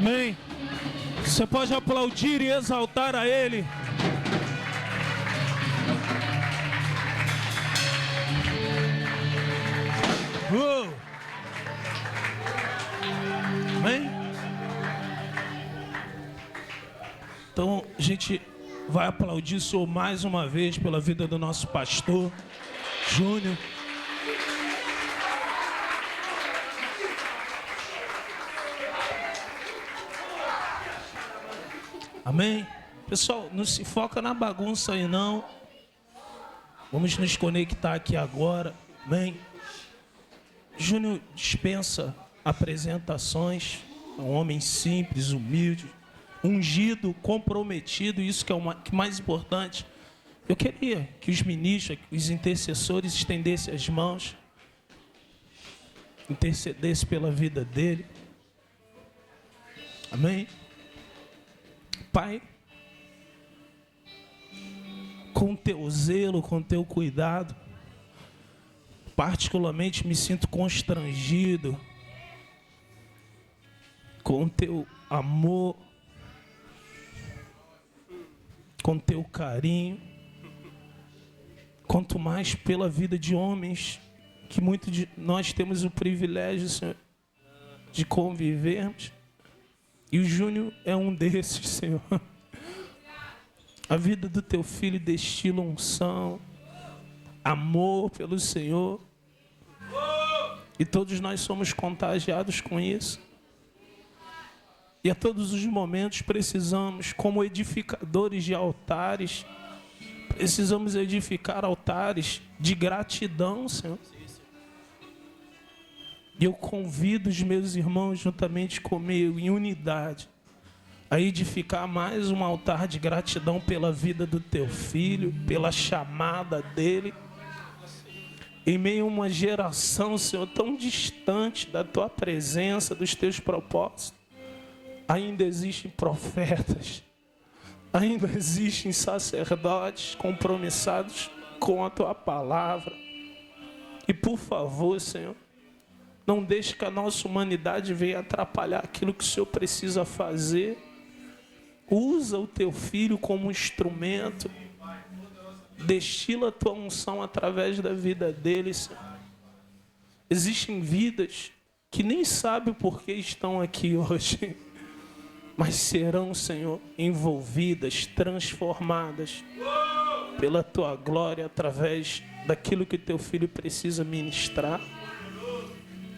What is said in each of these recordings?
Amém? Você pode aplaudir e exaltar a Ele. Amém? Então a gente vai aplaudir o Senhor mais uma vez pela vida do nosso pastor Júnior. Amém? Pessoal, não se foca na bagunça aí não. Vamos nos conectar aqui agora. Amém? Júnior dispensa apresentações. É um homem simples, humilde, ungido, comprometido. Isso que é o mais importante. Eu queria que os ministros, os intercessores estendessem as mãos, intercedessem pela vida dele. Amém? Pai, com teu zelo, com teu cuidado, particularmente me sinto constrangido com teu amor, com teu carinho, quanto mais pela vida de homens que muitos de nós temos o privilégio, Senhor, de convivermos. E o Júnior é um desses, Senhor. A vida do teu filho destila unção, amor pelo Senhor. E todos nós somos contagiados com isso. E a todos os momentos precisamos, como edificadores de altares, precisamos edificar altares de gratidão, Senhor. E eu convido os meus irmãos, juntamente comigo, em unidade, a edificar mais um altar de gratidão pela vida do teu filho, pela chamada dele. Em meio a uma geração, Senhor, tão distante da tua presença, dos teus propósitos, ainda existem profetas, ainda existem sacerdotes compromissados com a tua palavra. E por favor, Senhor, não deixe que a nossa humanidade venha atrapalhar aquilo que o Senhor precisa fazer. Usa o teu filho como instrumento. Destila a tua unção através da vida dele, Senhor. Existem vidas que nem sabem por que estão aqui hoje, mas serão, Senhor, envolvidas, transformadas pela tua glória através daquilo que teu filho precisa ministrar.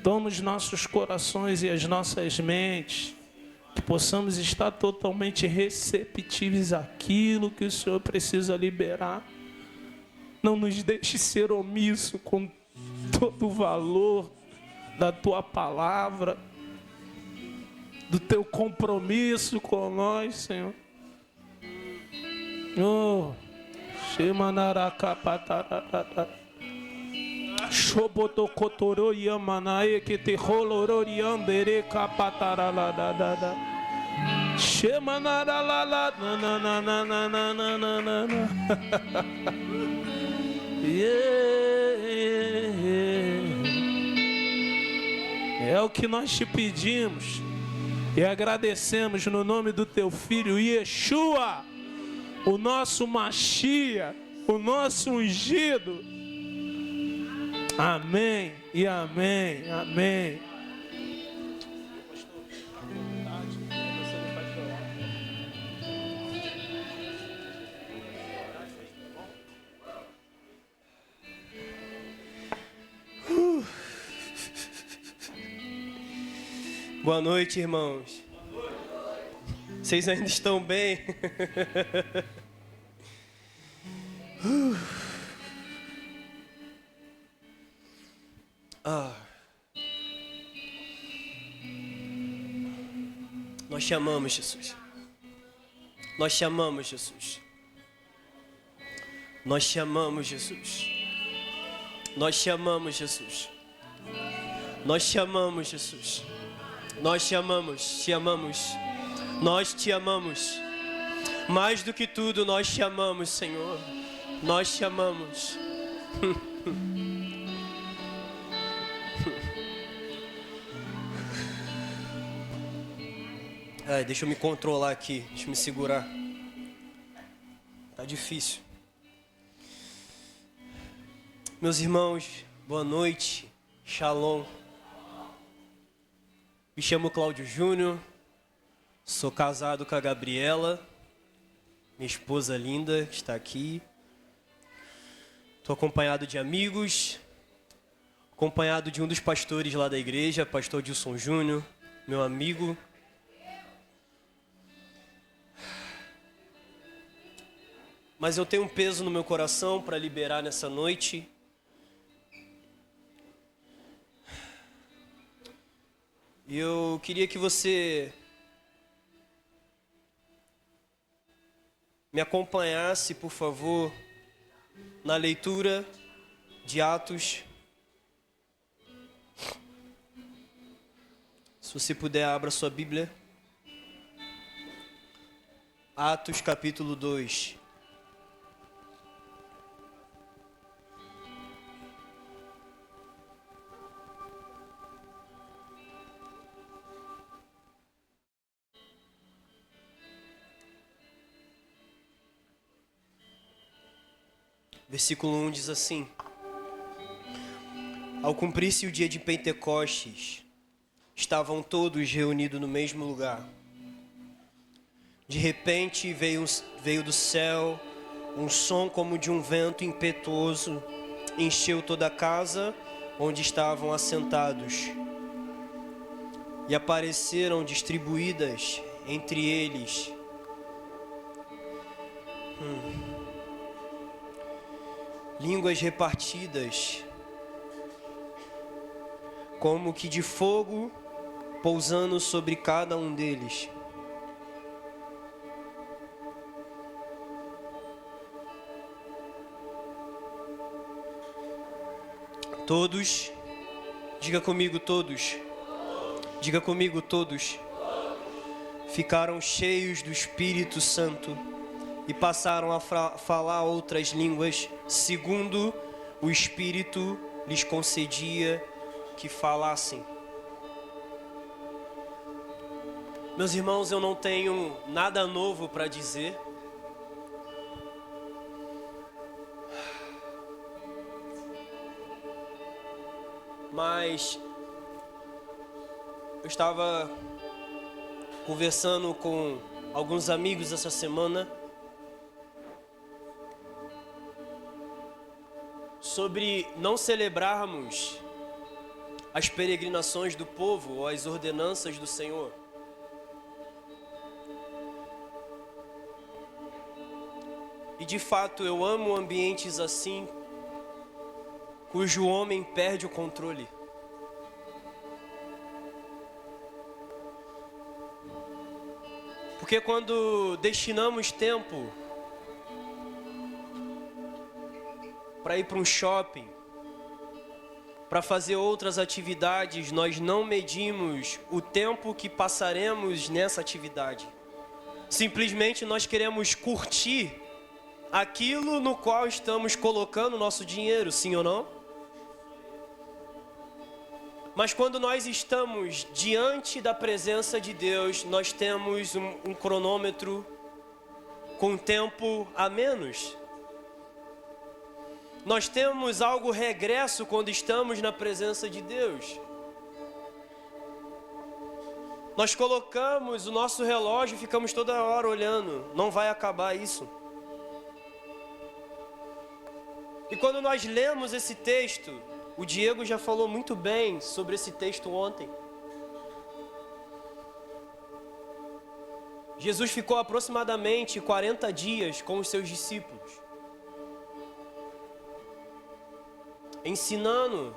Toma os nossos corações e as nossas mentes, que possamos estar totalmente receptivos àquilo que o Senhor precisa liberar. Não nos deixe ser omisso com todo o valor da tua palavra, do teu compromisso com nós, Senhor. Oh, Shemanarakapatarata. Shobotokotoro yamanae que te rolororiandere capatarala. Shemanarala na. É o que nós te pedimos e agradecemos no nome do teu filho Yeshua, o nosso Mashiach, o nosso ungido. Amém e amém, amém. Boa noite, irmãos. Vocês ainda estão bem? Nós chamamos Jesus. Nós chamamos Jesus. Nós chamamos Jesus. Nós chamamos Jesus. Nós chamamos Jesus. Nós te amamos, te amamos. Nós te amamos. Mais do que tudo, nós te amamos, Senhor. Nós te amamos. Deixa eu me controlar aqui, deixa eu me segurar. Tá difícil. Meus irmãos, boa noite, shalom. Me chamo Cláudio Júnior, sou casado com a Gabriela, minha esposa linda que está aqui. Estou acompanhado de amigos, acompanhado de um dos pastores lá da igreja, pastor Dilson Júnior, meu amigo. Mas eu tenho um peso no meu coração para liberar nessa noite. E eu queria que você me acompanhasse, por favor, na leitura de Atos. Se você puder, abra sua Bíblia. Atos capítulo 2. Versículo 1 diz assim: Ao cumprir-se o dia de Pentecostes, estavam todos reunidos no mesmo lugar. De repente veio do céu um som como de um vento impetuoso, encheu toda a casa onde estavam assentados. E apareceram distribuídas entre eles línguas repartidas, como que de fogo, pousando sobre cada um deles. Todos, diga comigo todos, diga comigo todos, ficaram cheios do Espírito Santo e passaram a falar outras línguas, segundo o Espírito lhes concedia que falassem. Meus irmãos, eu não tenho nada novo para dizer. Mas eu estava conversando com alguns amigos essa semana sobre não celebrarmos as peregrinações do povo ou as ordenanças do Senhor. E de fato eu amo ambientes assim, cujo homem perde o controle. Porque quando destinamos tempo para ir para um shopping, para fazer outras atividades, nós não medimos o tempo que passaremos nessa atividade. Simplesmente nós queremos curtir aquilo no qual estamos colocando o nosso dinheiro, sim ou não? Mas quando nós estamos diante da presença de Deus, nós temos um cronômetro com tempo a menos. Nós temos algo regresso quando estamos na presença de Deus. Nós colocamos o nosso relógio e ficamos toda hora olhando. Não vai acabar isso. E quando nós lemos esse texto, o Diego já falou muito bem sobre esse texto ontem. Jesus ficou aproximadamente 40 dias com os seus discípulos, ensinando.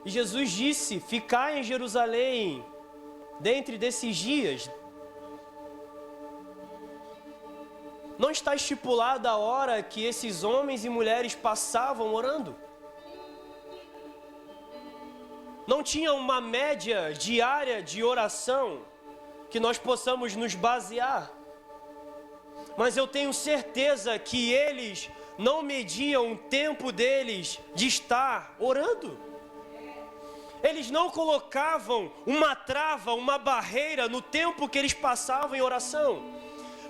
E Jesus disse: ficar em Jerusalém dentre desses dias. Não está estipulada a hora que esses homens e mulheres passavam orando. Não tinha uma média diária de oração que nós possamos nos basear. Mas eu tenho certeza que eles não mediam o tempo deles de estar orando. Eles não colocavam uma trava, uma barreira no tempo que eles passavam em oração.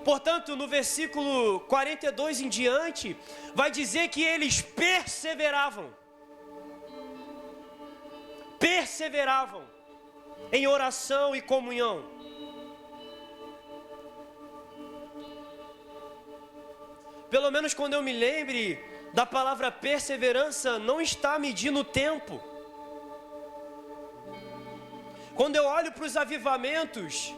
Portanto, no versículo 42 em diante, vai dizer que eles perseveravam. Perseveravam em oração e comunhão. Pelo menos quando eu me lembre da palavra perseverança, não está medindo o tempo. Quando eu olho para os avivamentos,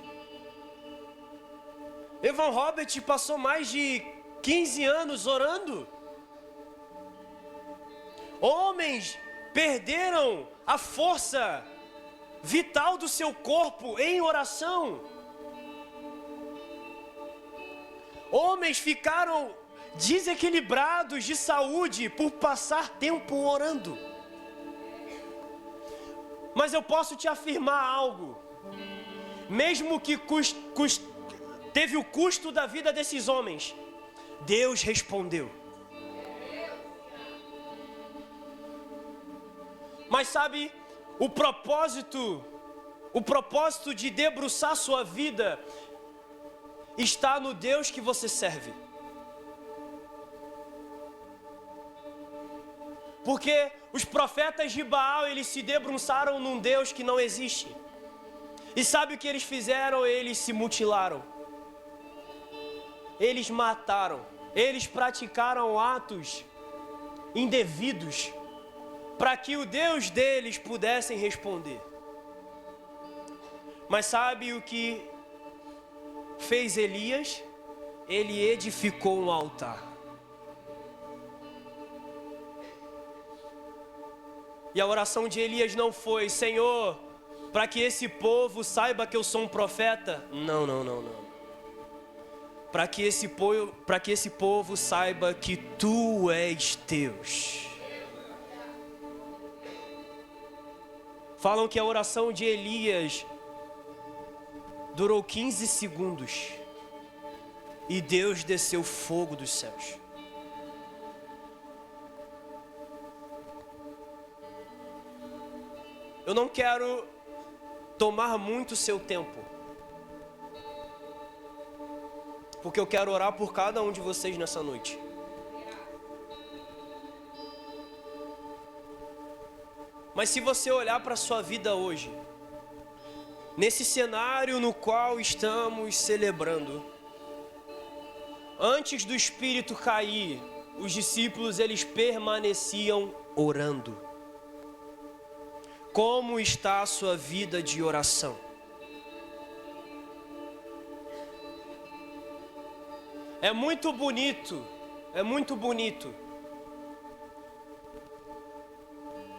Evan Robert passou mais de 15 anos orando. Homens perderam a força vital do seu corpo em oração. Homens ficaram desequilibrados de saúde por passar tempo orando. Mas eu posso te afirmar algo. Mesmo que teve o custo da vida desses homens, Deus respondeu. Mas sabe, o propósito de debruçar sua vida está no Deus que você serve. Porque os profetas de Baal, eles se debruçaram num Deus que não existe. E sabe o que eles fizeram? Eles se mutilaram. Eles mataram. Eles praticaram atos indevidos para que o Deus deles pudessem responder. Mas sabe o que fez Elias? Ele edificou um altar. E a oração de Elias não foi: Senhor, para que esse povo saiba que eu sou um profeta. Não. Para que esse povo saiba que Tu és Deus. Falam que a oração de Elias durou 15 segundos. E Deus desceu fogo dos céus. Eu não quero tomar muito seu tempo, porque eu quero orar por cada um de vocês nessa noite. Mas se você olhar para a sua vida hoje, nesse cenário no qual estamos celebrando, antes do Espírito cair, os discípulos eles permaneciam orando. Como está a sua vida de oração? É muito bonito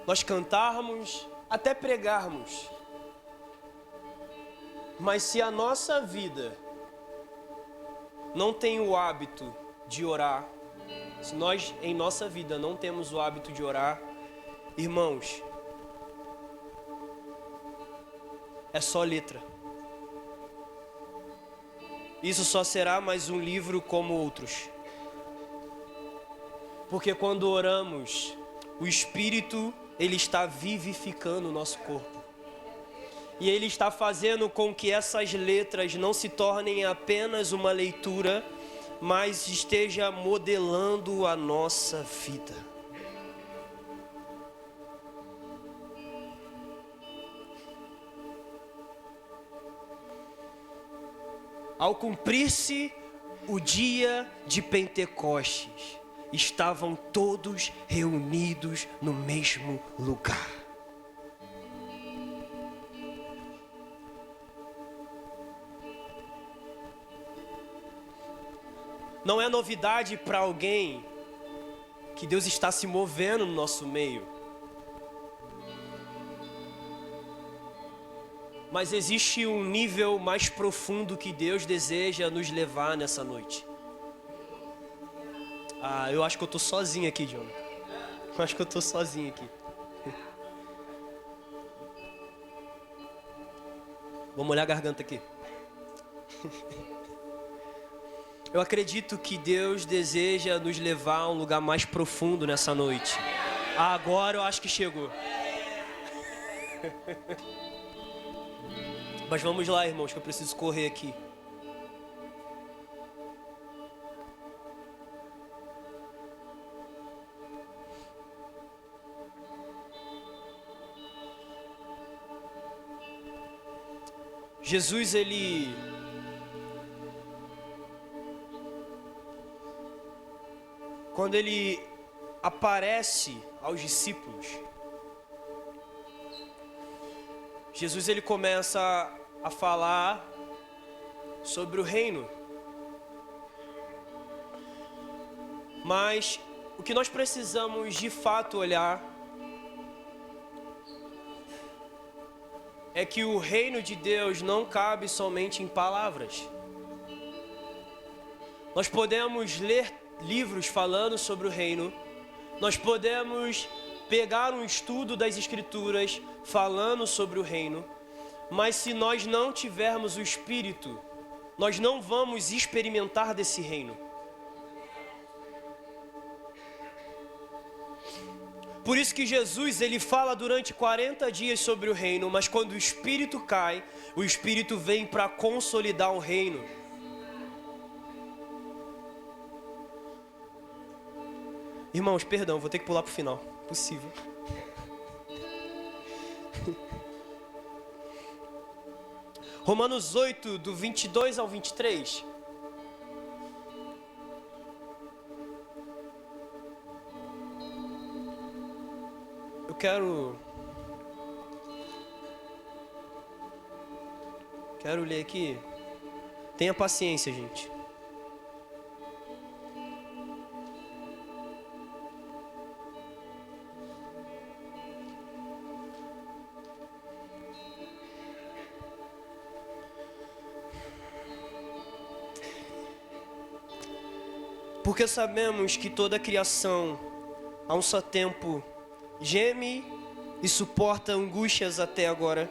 nós cantarmos, até pregarmos. Mas se a nossa vida não tem o hábito de orar, se nós em nossa vida não temos o hábito de orar, irmãos, é só letra. Isso só será mais um livro como outros. Porque quando oramos, o Espírito, ele está vivificando o nosso corpo. E ele está fazendo com que essas letras não se tornem apenas uma leitura, mas esteja modelando a nossa vida. Ao cumprir-se o dia de Pentecostes, estavam todos reunidos no mesmo lugar. Não é novidade para alguém que Deus está se movendo no nosso meio. Mas existe um nível mais profundo que Deus deseja nos levar nessa noite. Eu acho que eu tô sozinho aqui, John. Eu acho que eu tô sozinho aqui. Vou molhar a garganta aqui. Eu acredito que Deus deseja nos levar a um lugar mais profundo nessa noite. Agora eu acho que chegou. Mas vamos lá, irmãos, que eu preciso correr aqui. Jesus, quando ele aparece aos discípulos, Jesus ele começa a falar sobre o reino. Mas o que nós precisamos de fato olhar é que o reino de Deus não cabe somente em palavras. Nós podemos ler livros falando sobre o reino, nós podemos pegar um estudo das Escrituras falando sobre o reino, mas se nós não tivermos o Espírito, nós não vamos experimentar desse reino. Por isso que Jesus, ele fala durante 40 dias sobre o reino, mas quando o Espírito cai, o Espírito vem para consolidar o reino. Irmãos, perdão, vou ter que pular para o final. Possível. Romanos 8, do 22 ao 23. Eu quero ler aqui. Tenha paciência, gente. Porque sabemos que toda a criação, a um só tempo, geme e suporta angústias até agora.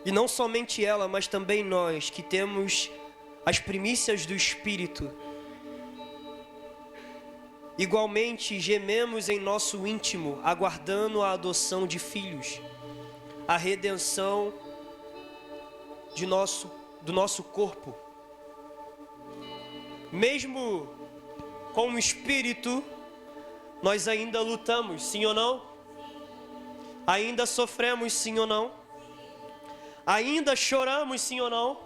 E não somente ela, mas também nós, que temos as primícias do Espírito. Igualmente gememos em nosso íntimo, aguardando a adoção de filhos, a redenção do nosso corpo. Mesmo com o Espírito, nós ainda lutamos, sim ou não? Ainda sofremos, sim ou não? Ainda choramos, sim ou não?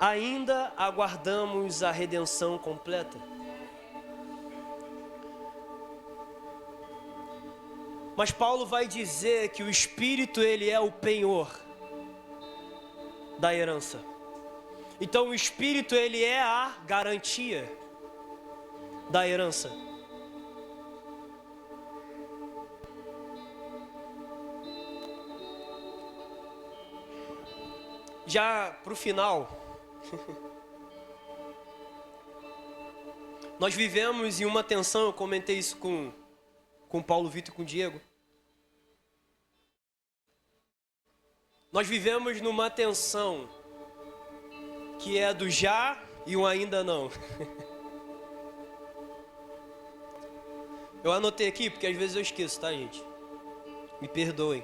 Ainda aguardamos a redenção completa. Mas Paulo vai dizer que o Espírito, ele é o penhor da herança. Então o Espírito, ele é a garantia da herança. Já para o final, nós vivemos em uma tensão, eu comentei isso com o Paulo Vitor e com o Diego. Nós vivemos numa tensão que é do já e o ainda não. Eu anotei aqui porque às vezes eu esqueço, tá, gente? Me perdoem.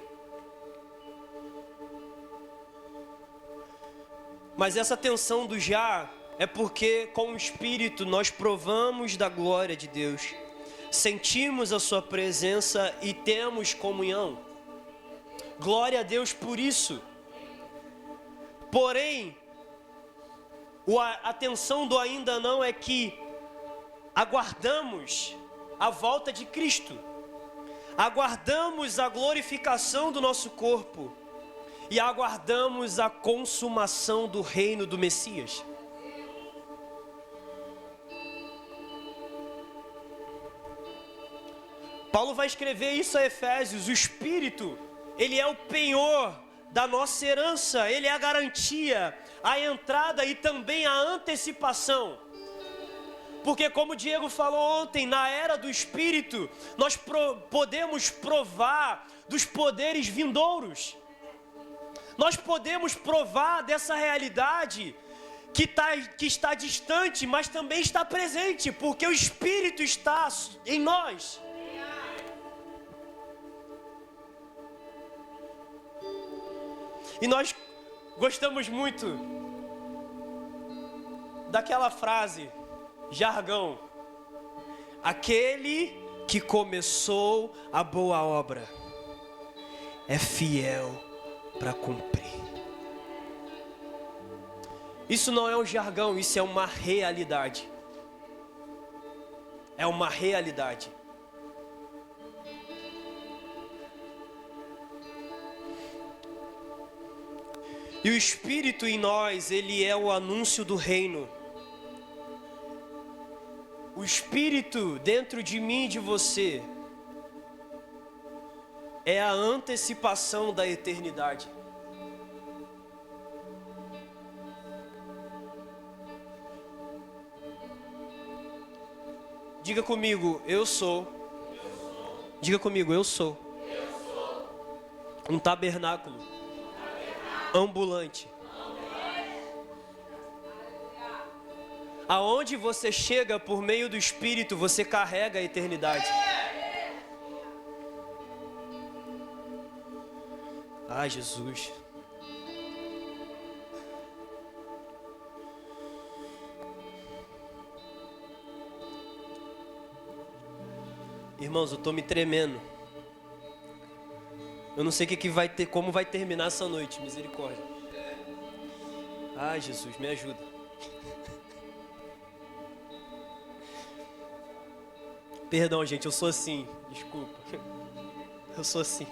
Mas essa tensão do já é porque com o Espírito nós provamos da glória de Deus, sentimos a sua presença e temos comunhão. Glória a Deus por isso. Porém, a tensão do ainda não é que aguardamos a volta de Cristo, aguardamos a glorificação do nosso corpo e aguardamos a consumação do reino do Messias. Paulo vai escrever isso a Efésios. O Espírito, ele é o penhor da nossa herança, ele é a garantia, a entrada e também a antecipação. Porque como o Diego falou ontem, na era do Espírito, nós podemos provar dos poderes vindouros. Nós podemos provar dessa realidade que está distante, mas também está presente, porque o Espírito está em nós. E nós gostamos muito daquela frase, jargão: aquele que começou a boa obra é fiel para cumprir. Isso não é um jargão, isso é uma realidade. É uma realidade. E o Espírito em nós, ele é o anúncio do reino. O Espírito dentro de mim e de você é a antecipação da eternidade. Diga comigo, eu sou. Diga comigo, eu sou. Um tabernáculo ambulante. Aonde você chega por meio do Espírito, você carrega a eternidade. Ai, Jesus. Irmãos, eu tô me tremendo. Eu não sei o que vai ter, como vai terminar essa noite, misericórdia. Ai, Jesus, me ajuda. Perdão, gente, eu sou assim. Desculpa. Eu sou assim.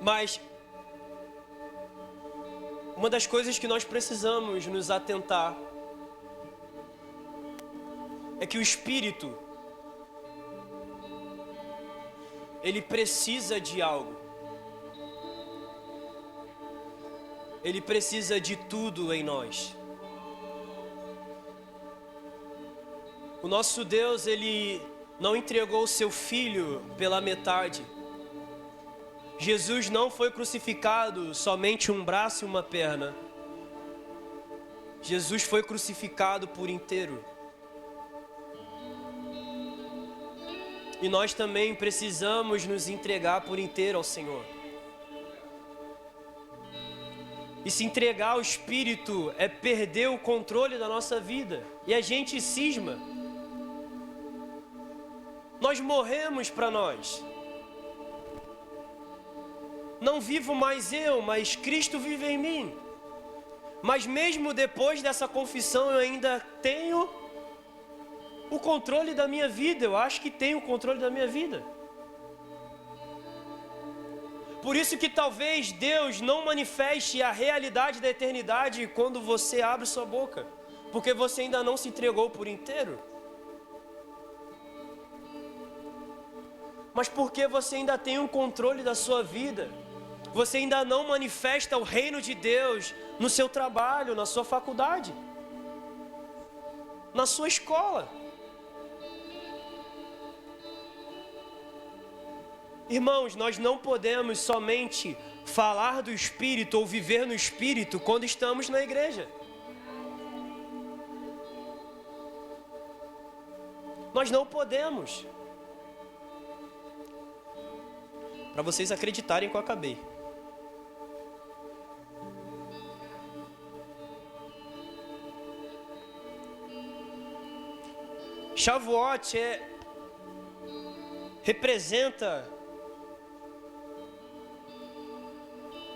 Mas uma das coisas que nós precisamos nos atentar é que o Espírito, ele precisa de algo. Ele precisa de tudo em nós. O nosso Deus, ele não entregou o seu Filho pela metade. Jesus não foi crucificado somente um braço e uma perna. Jesus foi crucificado por inteiro. E nós também precisamos nos entregar por inteiro ao Senhor. E se entregar ao Espírito é perder o controle da nossa vida. E a gente cisma. Nós morremos para nós. Não vivo mais eu, mas Cristo vive em mim. Mas mesmo depois dessa confissão eu ainda tenho o controle da minha vida. Eu acho que tenho o controle da minha vida. Por isso que talvez Deus não manifeste a realidade da eternidade quando você abre sua boca, porque você ainda não se entregou por inteiro. Mas porque você ainda tem o controle da sua vida, você ainda não manifesta o reino de Deus no seu trabalho, na sua faculdade, na sua escola. Irmãos, nós não podemos somente falar do Espírito ou viver no Espírito quando estamos na igreja. Nós não podemos. Para vocês acreditarem que eu acabei. Shavuot representa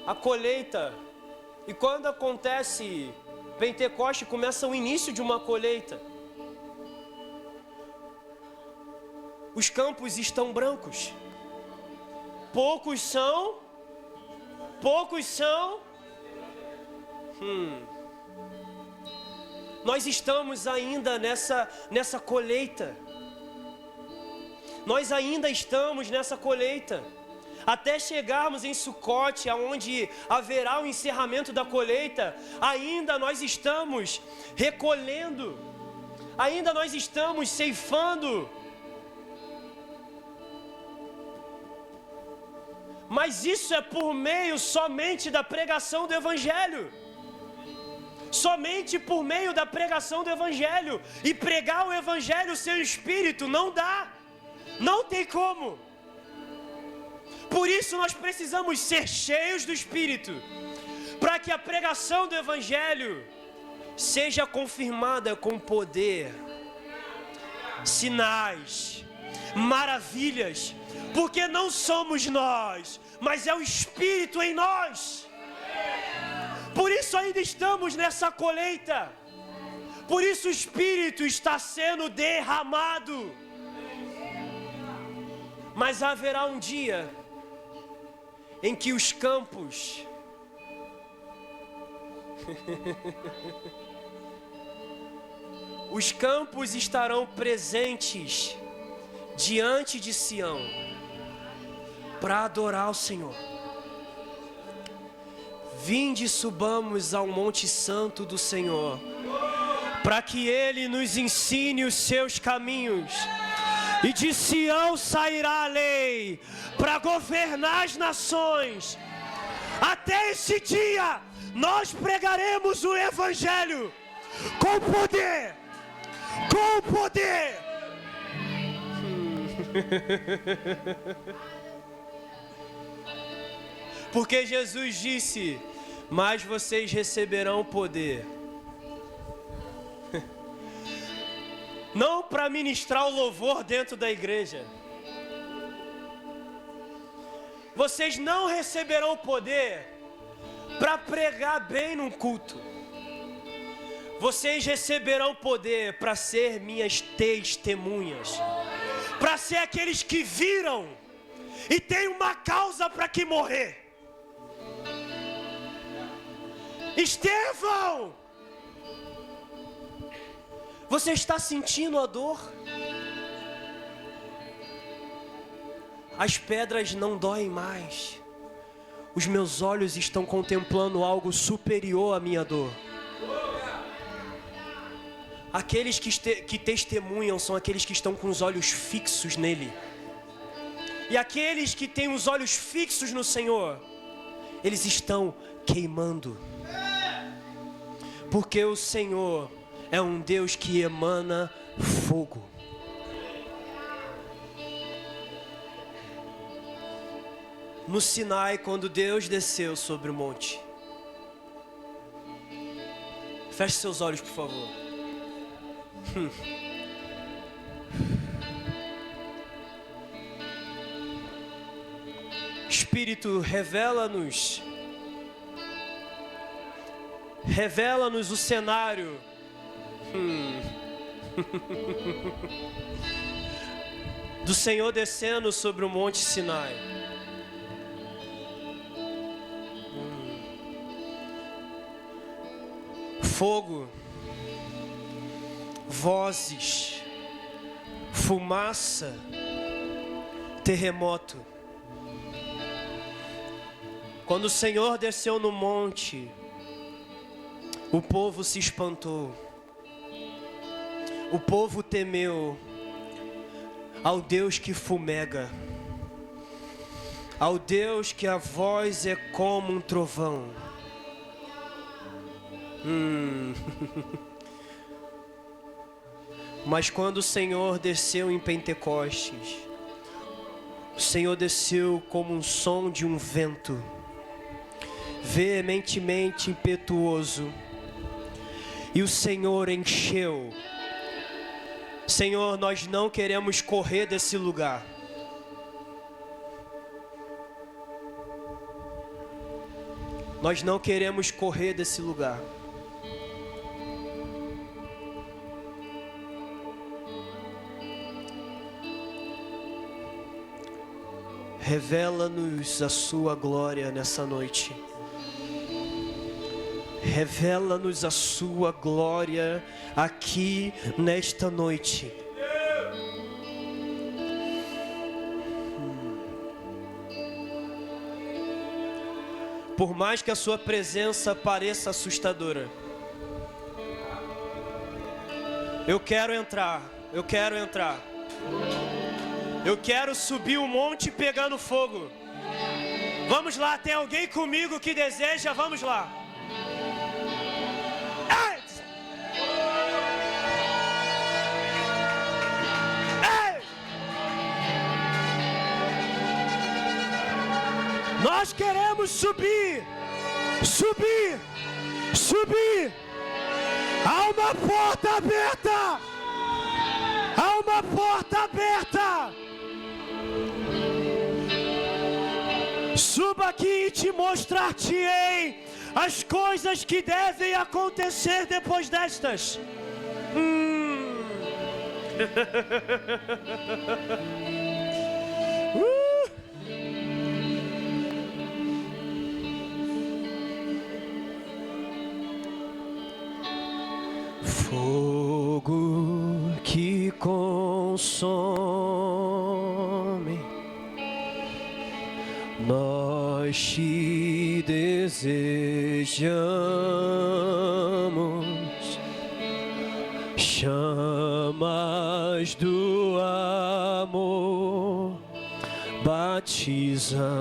a colheita. E quando acontece Pentecoste, começa o início de uma colheita. Os campos estão brancos. Poucos são. Nós estamos ainda nessa colheita. Nós ainda estamos nessa colheita. Até chegarmos em Sucote, aonde haverá o encerramento da colheita, ainda nós estamos recolhendo. Ainda nós estamos ceifando. Mas isso é por meio somente da pregação do Evangelho. somente por meio da pregação do Evangelho. E pregar o Evangelho sem o Espírito não dá, não tem como. Por isso nós precisamos ser cheios do Espírito, para que a pregação do Evangelho seja confirmada com poder, sinais, maravilhas, porque não somos nós, mas é o Espírito em nós. Por isso ainda estamos nessa colheita, por isso o Espírito está sendo derramado. Mas haverá um dia em que os campos os campos estarão presentes diante de Sião para adorar o Senhor. Vinde, subamos ao Monte Santo do Senhor, para que Ele nos ensine os seus caminhos. E de Sião sairá a lei para governar as nações. Até esse dia nós pregaremos o Evangelho com poder, com poder. Porque Jesus disse: mas vocês receberão poder. Não para ministrar o louvor dentro da igreja. Vocês não receberão poder para pregar bem num culto. Vocês receberão poder para ser minhas testemunhas, para ser aqueles que viram e tem uma causa para que morrer. Estevão, você está sentindo a dor? As pedras não doem mais. Os meus olhos estão contemplando algo superior à minha dor. Aqueles que testemunham são aqueles que estão com os olhos fixos nele. E aqueles que têm os olhos fixos no Senhor, eles estão queimando. Porque o Senhor é um Deus que emana fogo. No Sinai, quando Deus desceu sobre o monte, feche seus olhos, por favor. Espírito, revela-nos o cenário. Do Senhor descendo sobre o monte Sinai. Fogo, vozes, fumaça, terremoto. Quando o Senhor desceu no monte, o povo se espantou. O povo temeu ao Deus que fumega, ao Deus que a voz é como um trovão. Mas quando o Senhor desceu em Pentecostes, o Senhor desceu como um som de um vento, veementemente impetuoso, e o Senhor encheu. Senhor, nós não queremos correr desse lugar. Nós não queremos correr desse lugar. Revela-nos a sua glória nessa noite. Revela-nos a sua glória aqui nesta noite. Por mais que a sua presença pareça assustadora, eu quero entrar. Eu quero subir o monte pegando fogo. Vamos lá, tem alguém comigo que deseja? Vamos lá. Nós queremos subir, subir, subir. Há uma porta aberta. Há uma porta aberta. Suba aqui e te mostrar-te-ei as coisas que devem acontecer depois destas. Fogo que consome, nós te desejamos, chamas do amor, batiza-nos.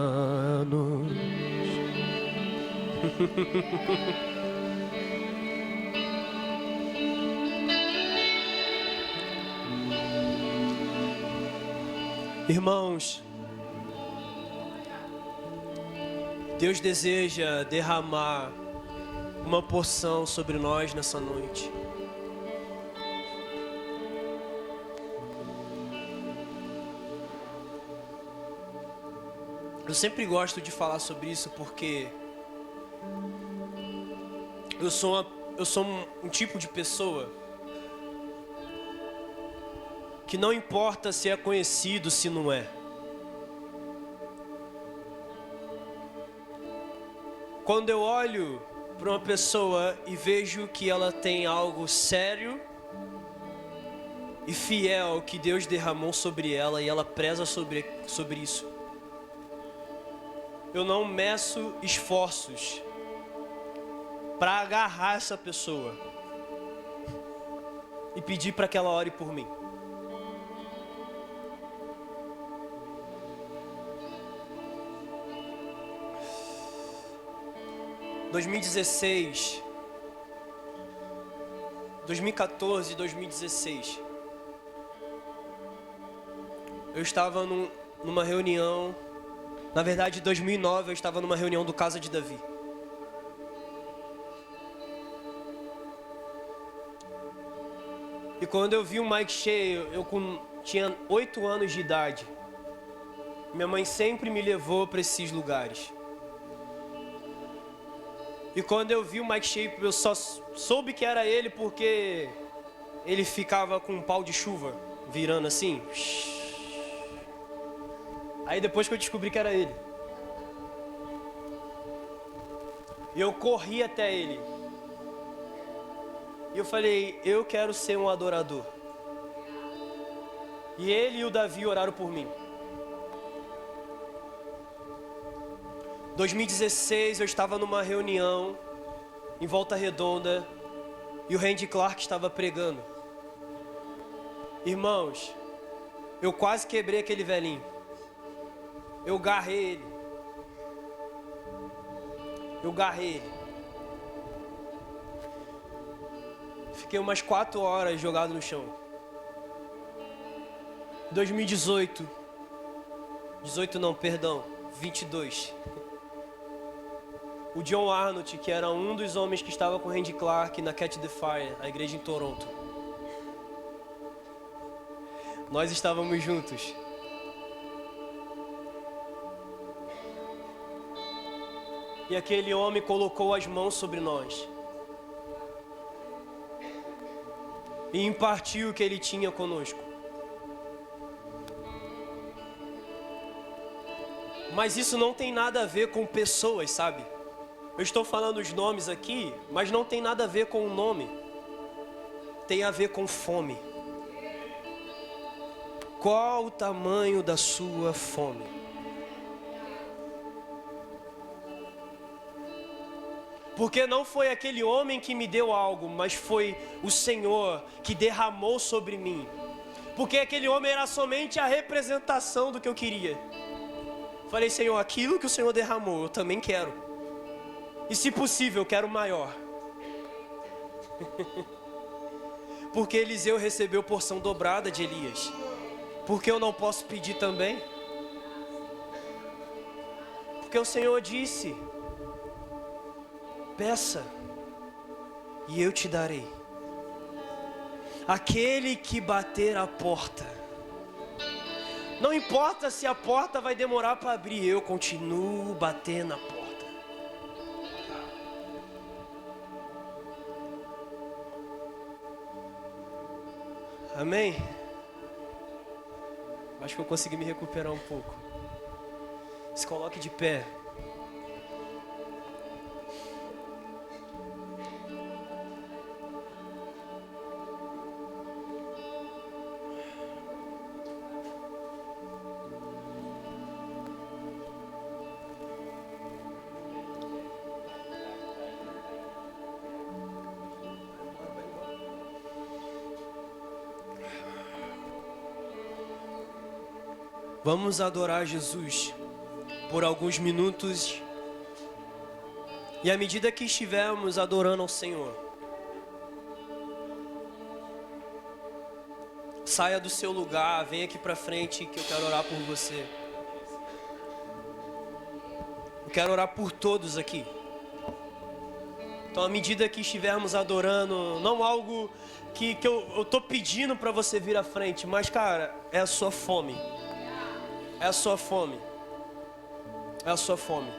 Irmãos, Deus deseja derramar uma porção sobre nós nessa noite. Eu sempre gosto de falar sobre isso porque eu sou um tipo de pessoa que não importa se é conhecido, se não é. Quando eu olho para uma pessoa e vejo que ela tem algo sério e fiel que Deus derramou sobre ela e ela preza sobre isso, eu não meço esforços para agarrar essa pessoa e pedir para que ela ore por mim. Em 2014 e 2016, eu estava numa reunião. Na verdade, em 2009 eu estava numa reunião do Casa de Davi. E quando eu vi o mic cheio, tinha 8 anos de idade. Minha mãe sempre me levou para esses lugares. E quando eu vi o mic cheio, eu só soube que era ele porque ele ficava com um pau de chuva virando assim. Aí depois que eu descobri que era ele, e eu corri até ele. E eu falei, eu quero ser um adorador. E ele e o Davi oraram por mim. 2016 eu estava numa reunião em Volta Redonda e o Randy Clark estava pregando. Irmãos, eu quase quebrei aquele velhinho. Eu garrei ele. Fiquei umas 4 horas jogado no chão. 22. O John Arnott, que era um dos homens que estava com o Randy Clark na Catch the Fire, a igreja em Toronto. Nós estávamos juntos. E aquele homem colocou as mãos sobre nós e impartiu o que ele tinha conosco. Mas isso não tem nada a ver com pessoas, sabe? Eu estou falando os nomes aqui, mas não tem nada a ver com o nome. Tem a ver com fome. Qual o tamanho da sua fome? Porque não foi aquele homem que me deu algo, mas foi o Senhor que derramou sobre mim. Porque aquele homem era somente a representação do que eu queria. Falei, Senhor, aquilo que o Senhor derramou, eu também quero. E se possível, eu quero maior. Porque Eliseu recebeu porção dobrada de Elias. Porque eu não posso pedir também? Porque o Senhor disse: peça e eu te darei. Aquele que bater a porta, não importa se a porta vai demorar para abrir, eu continuo batendo a porta. Amém? Acho que eu consegui me recuperar um pouco. Se coloque de pé. Vamos adorar Jesus por alguns minutos. E à medida que estivermos adorando ao Senhor, saia do seu lugar, venha aqui pra frente que eu quero orar por você. Eu quero orar por todos aqui. Então, à medida que estivermos adorando, não algo que eu tô pedindo pra você vir à frente, mas, cara, é a sua fome. É a sua fome. É a sua fome.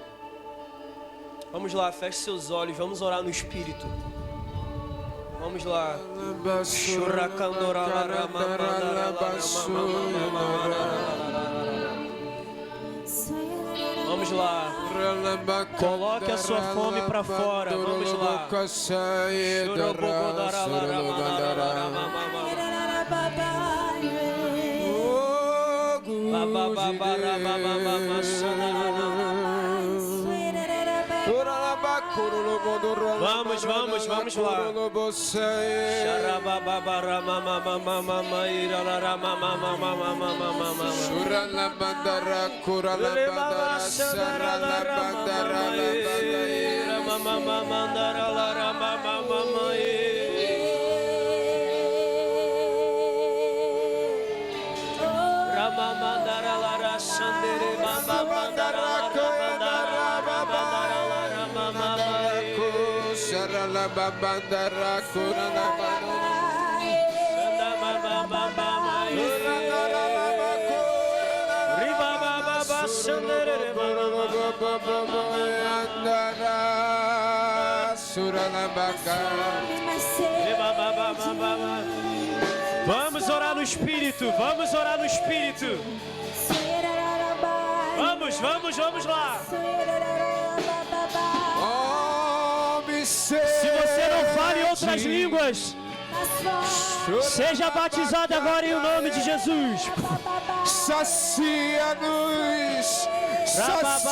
Vamos lá, feche seus olhos, vamos orar no Espírito. Vamos lá. Vamos lá. Coloque a sua fome para fora. Vamos lá. Vamos lá. Vamos orar no Espírito, vamos orar no Espírito. Vamos lá. Se você não fala em outras línguas, seja batizado agora em nome de Jesus. Sacia-nos, sacia-nos,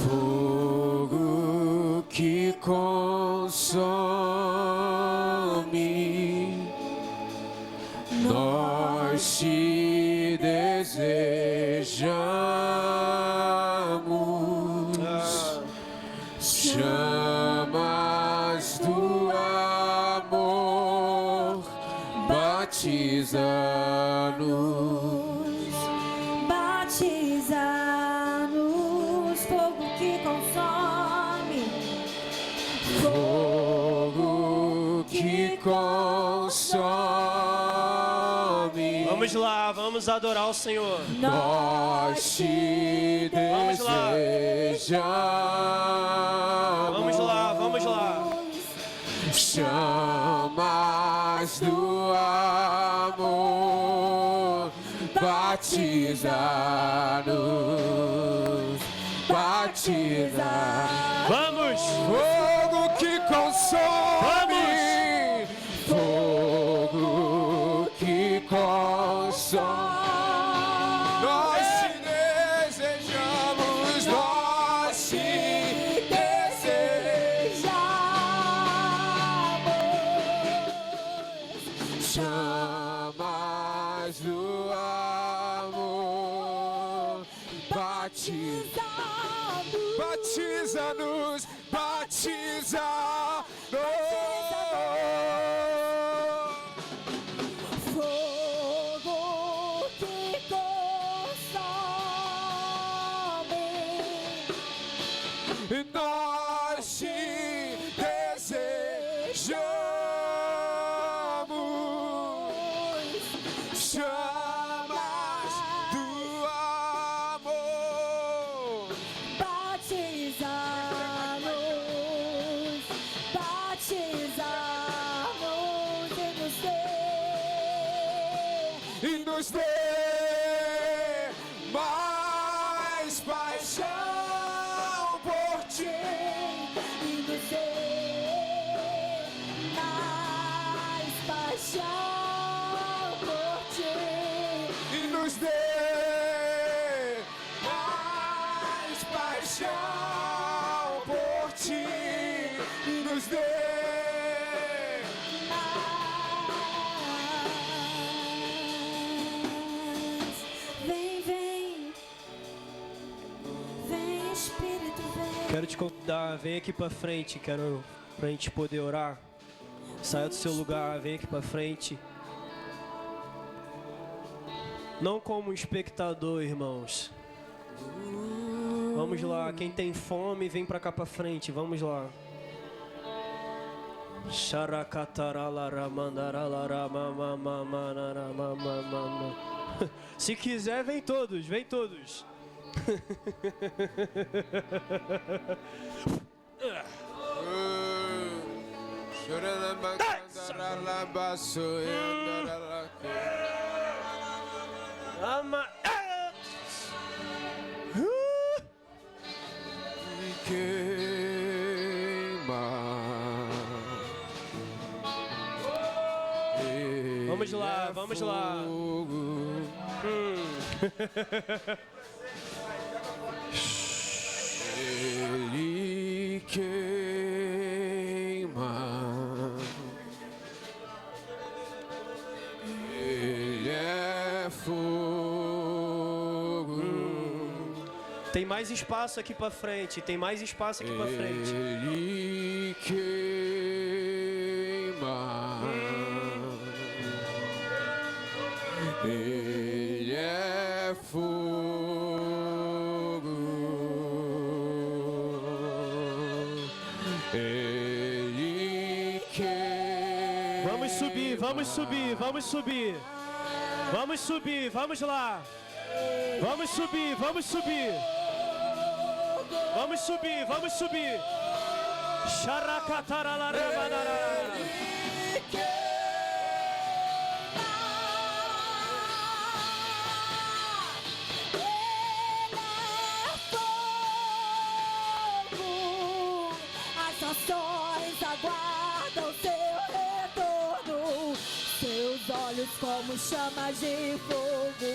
fogo que consome, nós te desejamos. Chamas do amor, batiza-nos, batiza-nos, fogo que consome, fogo que consome. Vamos lá, vamos adorar o Senhor. Nós te desejamos. Vamos lá. Chamas do amor, batiza-nos, batiza. Vamos. Fogo que consome, fogo que chamas do amor, batiza-nos, batiza-nos. Fogo que consome, Nós te desejamos, chamas do amor, batiza-nos, batiza-nos e nos dê mais paixão por ti. e nos dê mais paixão por ti. E nos dê mais paixão por ti. E nos dê Vem, vem, vem, Espírito, vem. Quero te convidar, vem aqui pra frente, pra gente poder orar. Saia do seu lugar, vem aqui pra frente. Não como um espectador, irmãos. Vamos lá, quem tem fome, vem pra cá pra frente, vamos lá. Se quiser, vem todos, vem todos. Ama. Vamos lá, vamos lá. Ele queima, ele é fogo. Tem mais espaço aqui pra frente, tem mais espaço aqui pra frente. Ele queima, ele é fogo, ele queima. Vamos subir, vamos subir, vamos subir. Vamos subir, vamos lá. Vamos subir, vamos subir. Vamos subir, vamos subir. Xaracataralaramandara. As nações aguardam seu retorno, seus olhos como chamas de fogo,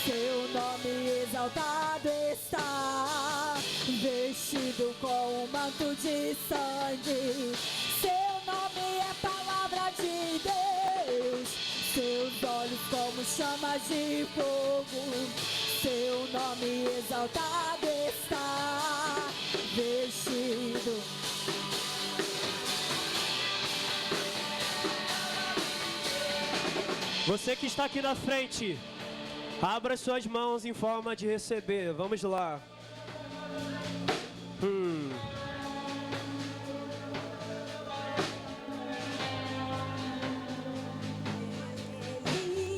seu nome exaltado está, vestido com um manto de sangue, seu nome é palavra de Deus, seus olhos como chamas de fogo, seu nome exaltado está, vestido. Você que está aqui na frente, abra suas mãos em forma de receber. Vamos lá.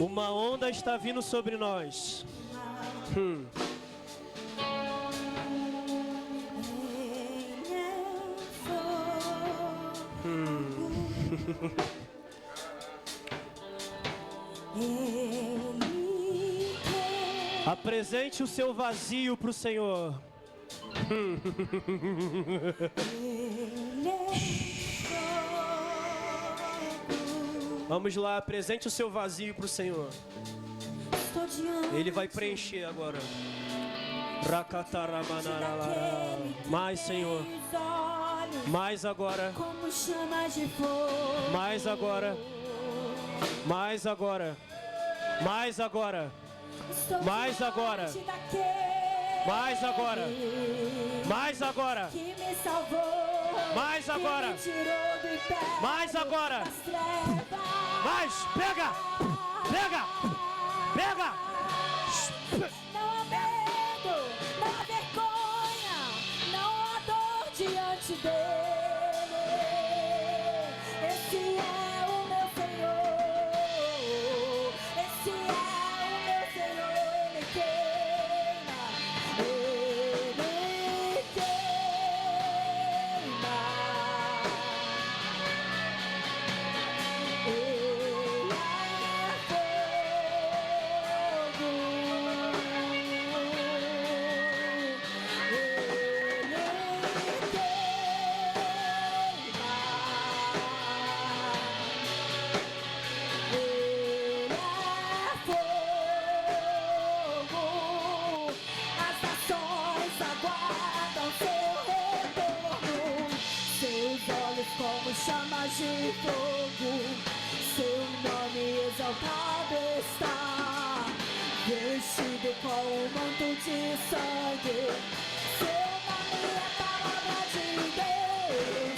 Uma onda está vindo sobre nós. Apresente o seu vazio para o Senhor. Vamos lá, apresente o seu vazio para o Senhor. Ele vai preencher agora. Mais, Senhor. Mais agora. Mais agora. Mais agora. Mais agora. Estou Mais agora. diante daquele Mais agora. Mais agora. que me salvou. Mais agora. Que me tirou do inferno, Mais agora. das trevas. Mais. Pega. Pega. Pega. Não há medo, não há vergonha, não há dor diante dele. Esse é o meu Senhor, esse é o meu Senhor. Ele queima, ele queima. Ele é como chamas de fogo, seu nome exaltado está, vestido com um manto de sangue. Seu nome é palavra de Deus,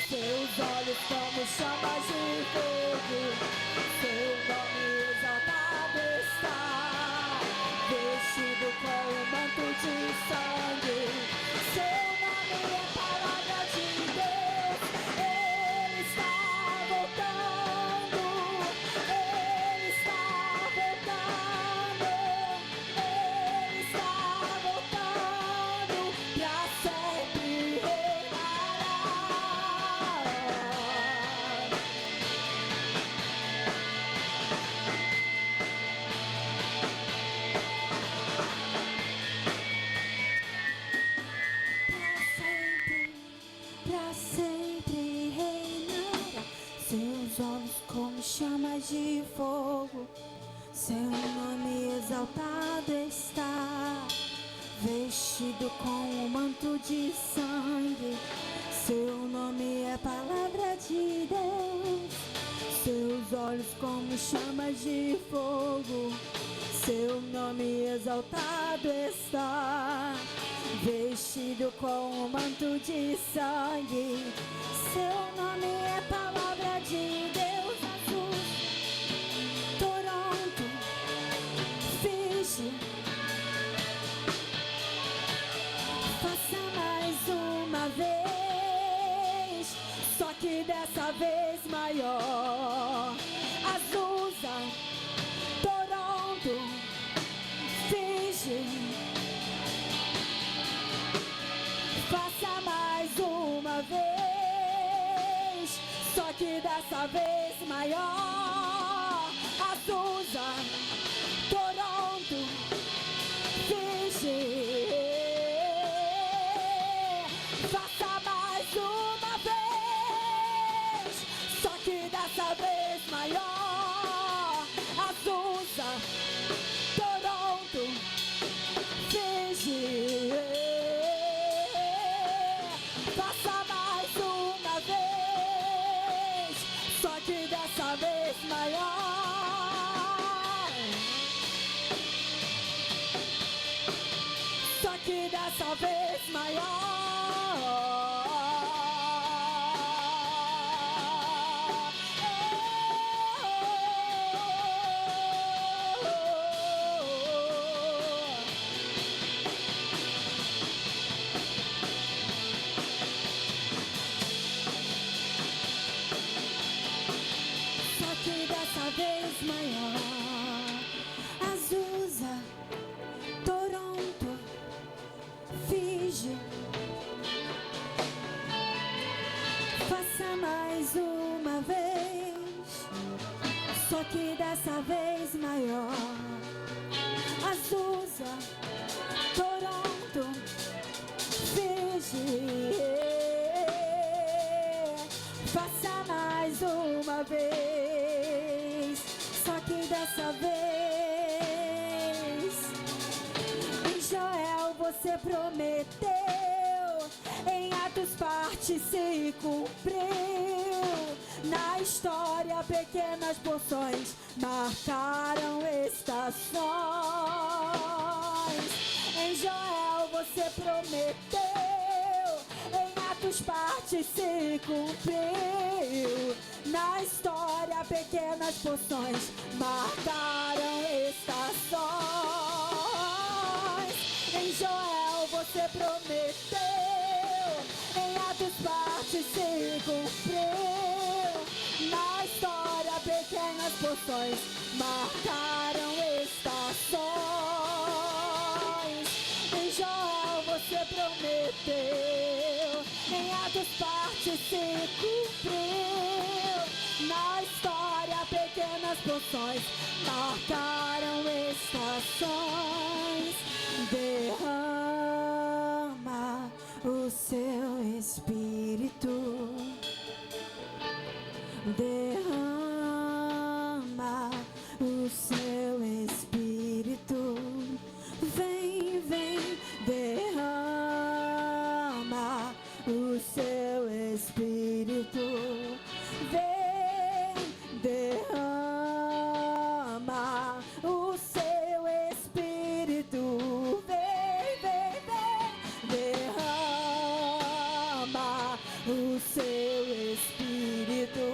seus olhos como chamas de fogo, seu nome exaltado está, vestido com um manto de sangue. Seu nome é palavra de Deus. Ele está voltando pra sempre reinará. Seus olhos como chamas de fogo, seu nome exaltado está, vestido com um manto de sangue. Seu nome é palavra de Deus. Seus olhos como chamas de fogo, seu nome exaltado está, vestido com um manto de sangue. Seu nome é palavra de Deus. Azul, Toronto, Fiji. Faça mais uma vez, só que dessa vez maior. Azusa, Toronto, Fiji. Faça mais uma vez, só que dessa vez maior. Azusa, Toronto, Fiji. Faça mais uma vez, só que dessa vez maior. Azusa, Toronto, Fiji. Faça mais uma vez, só que dessa vez maior. Só que dessa vez maior. Só que dessa vez maior. Azusa, Toronto, Fiji. Faça mais uma vez, só que dessa vez maior. Azusa, Toronto, Fiji. Faça mais uma vez, só que dessa vez. Em Joel você prometeu, em Atos parte se cumpriu. Na história, pequenas porções marcaram estações. Em Joel você prometeu, em Atos parte se cumpriu. Na história, pequenas porções marcaram estações. Em Joel você prometeu, em Atos parte se cumpriu. Na história, pequenas porções marcaram estações. Em Joel você prometeu, em Atos parte se cumpriu. Na história, pequenas porções marcaram estações. Derrama o seu Espírito. Derrama o seu Espírito. Vem, vem, derrama o seu Espírito. Vem, derrama o seu Espírito. Vem, vem, vem, derrama o seu Espírito.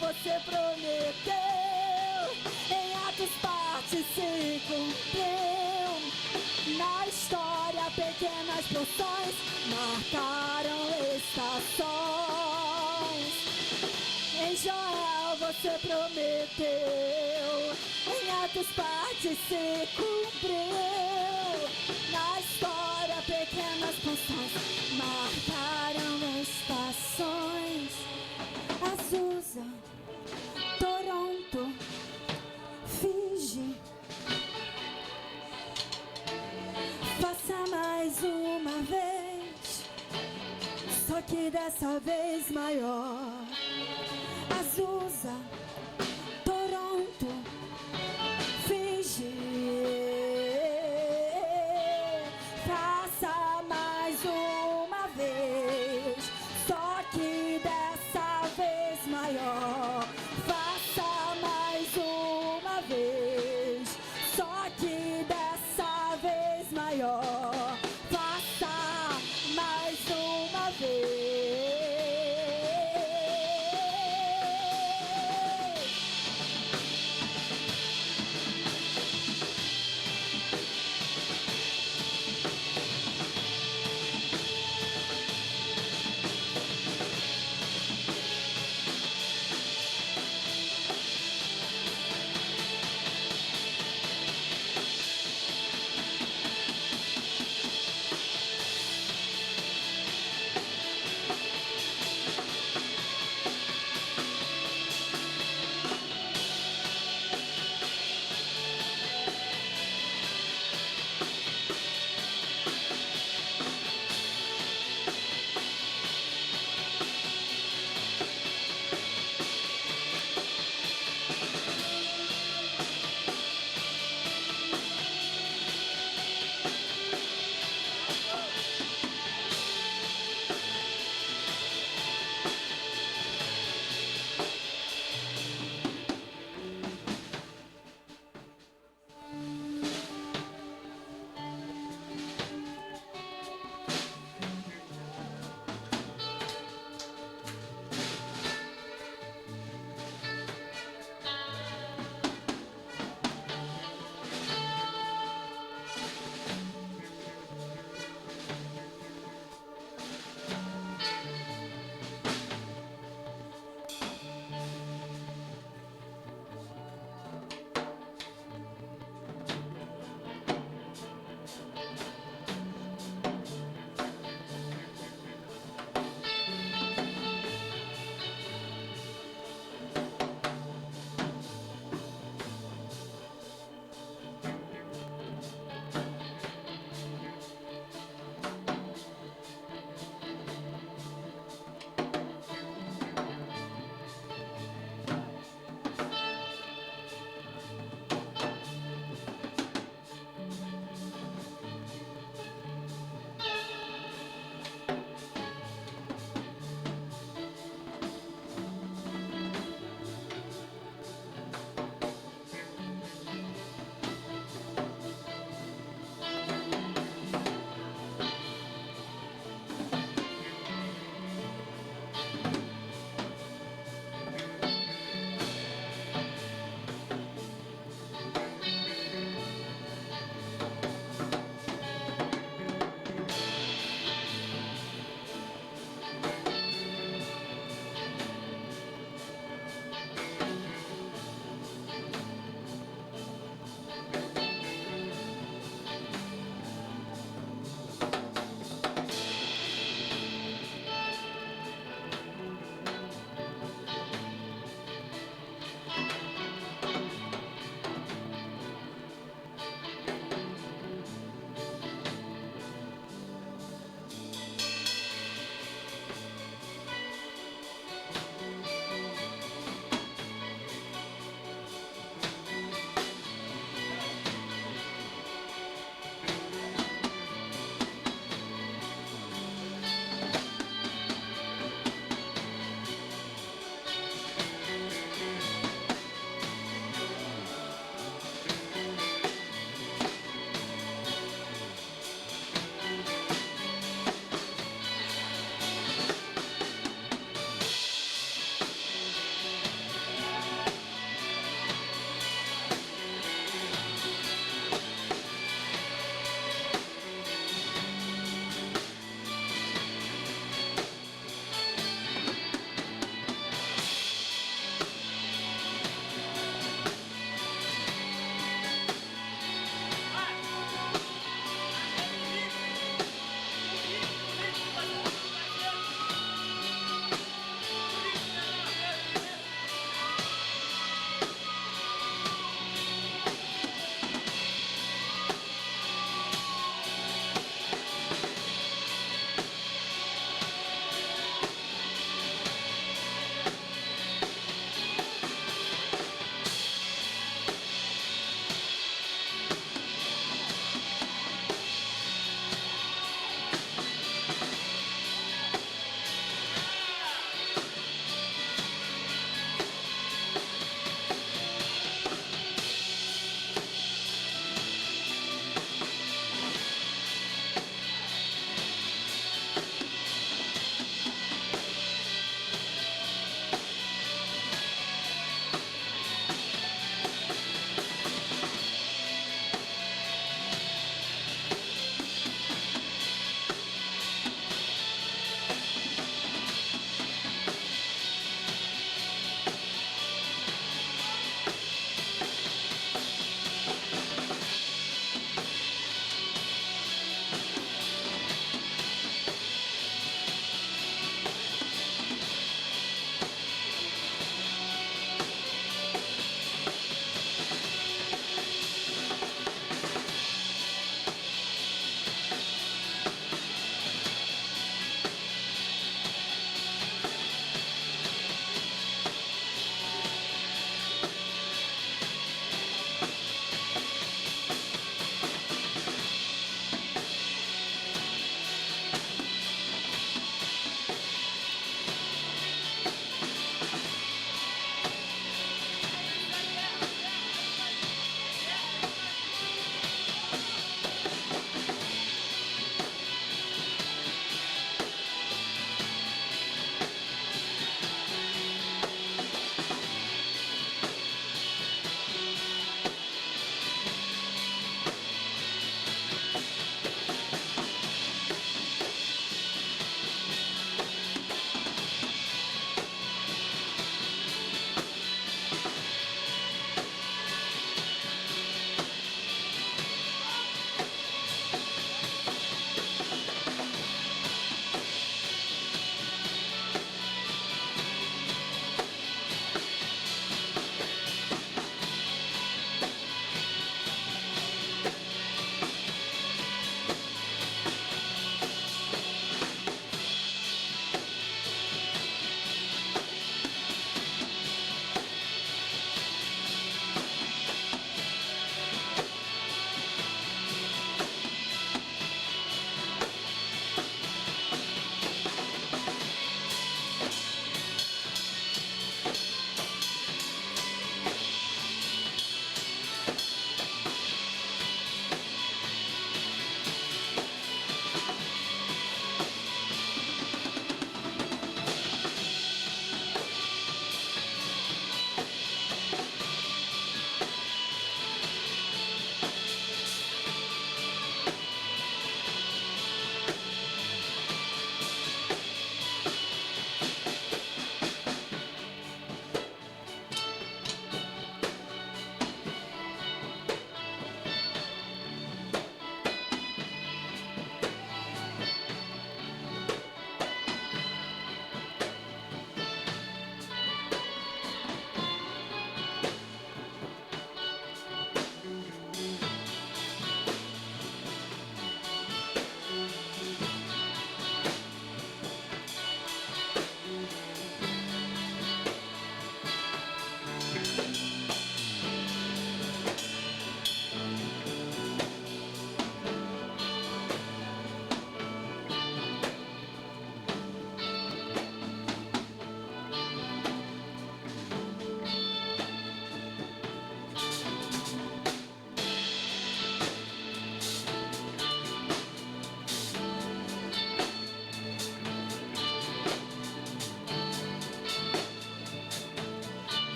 Você prometeu, em Atos parte se cumpriu. Na história, pequenas porções marcaram estações. Em Joel você prometeu, em Atos parte se cumpriu. Na história, pequenas porções marcaram estações. Azusa, Toronto, Fiji. Faça mais uma vez, só que dessa vez maior. Azusa, Toronto, Fiji. Faça mais uma vez, só que dessa vez maior. Faça mais uma vez, só que dessa vez maior. Faça mais uma vez.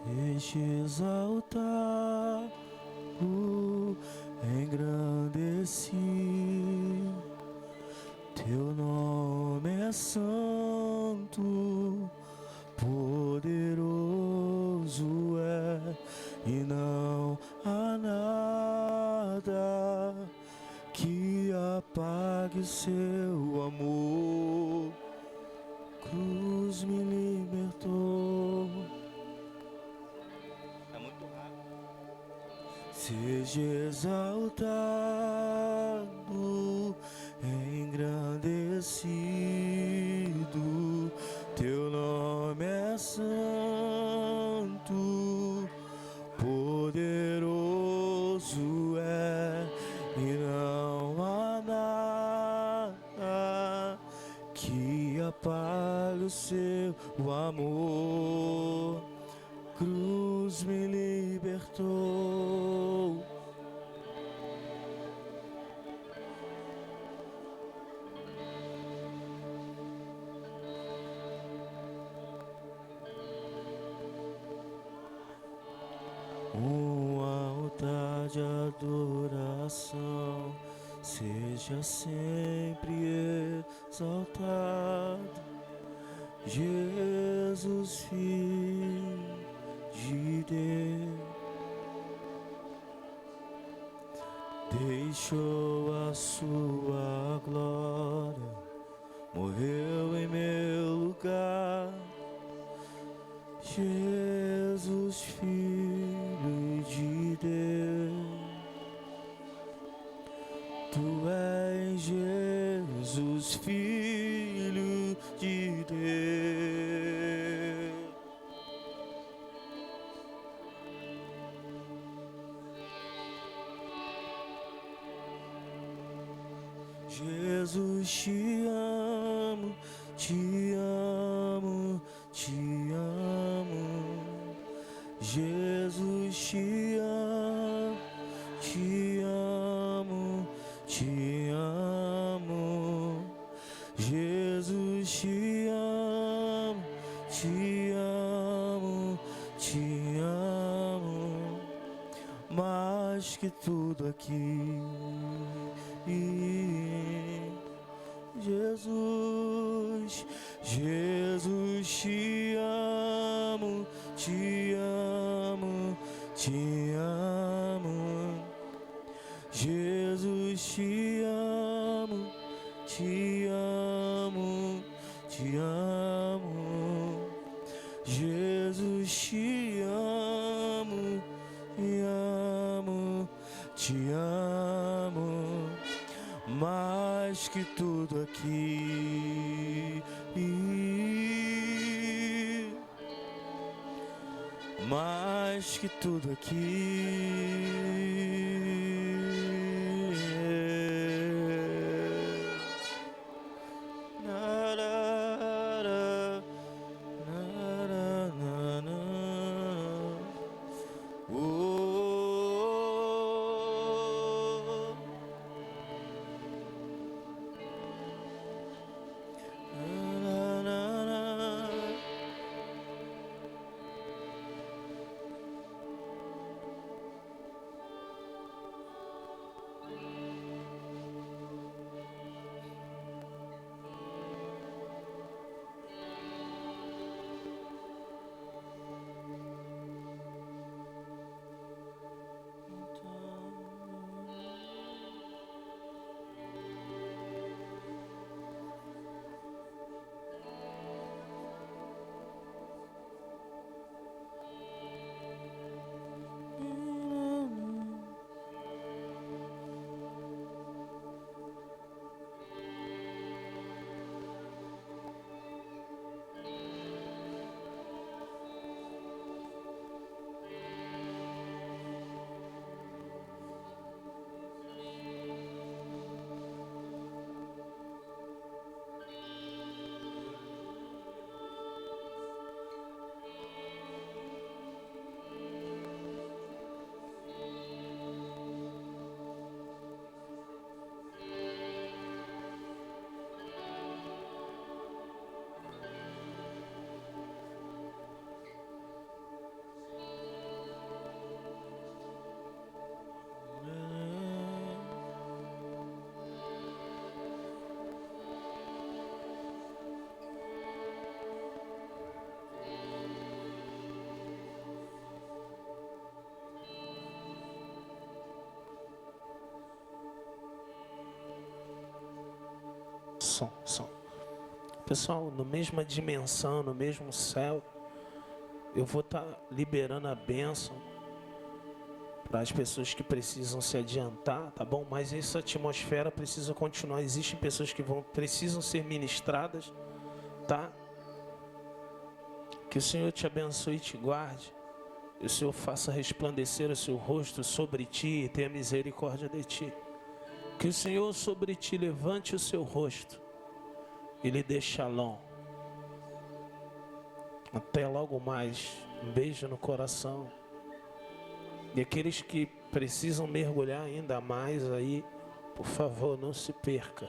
Seja exaltado, engrandecido. Teu nome é santo, poderoso é, e não há nada que apague o seu amor. Cruz me libertou. Tá muito rápido. Seja exaltado, engrandecido. Teu nome é santo, poderoso é, e não há nada que apague o seu amor. Cruz me libertou. Um altar de adoração seja sempre exaltado, Jesus, Filho de Deus. Deixou a sua glória, morreu em meu lugar. Jesus, Filho de Deus, Tu és Jesus, Filho de Deus. Jesus, te amo, te amo, te amo. Jesus, te amo, te amo, te amo. Jesus, te amo, te amo, te amo. Mais que tudo aqui. Jesus, Jesus, te amo, te amo, te amo. Jesus, te amo, te amo, te amo. Jesus, te amo, te amo. Mais que tudo aqui, mais que tudo aqui. Narara, narana, som. Pessoal, na mesma dimensão, no mesmo céu, eu vou estar liberando a bênção para as pessoas que precisam se adiantar, tá bom? Mas essa atmosfera precisa continuar. Existem pessoas que precisam ser ministradas, tá? Que o Senhor te abençoe e te guarde. E o Senhor faça resplandecer o seu rosto sobre ti e tenha misericórdia de ti. Que o Senhor sobre ti levante o seu rosto e lhe dê shalom. Até logo mais. Um beijo no coração. E aqueles que precisam mergulhar ainda mais aí, por favor, não se perca.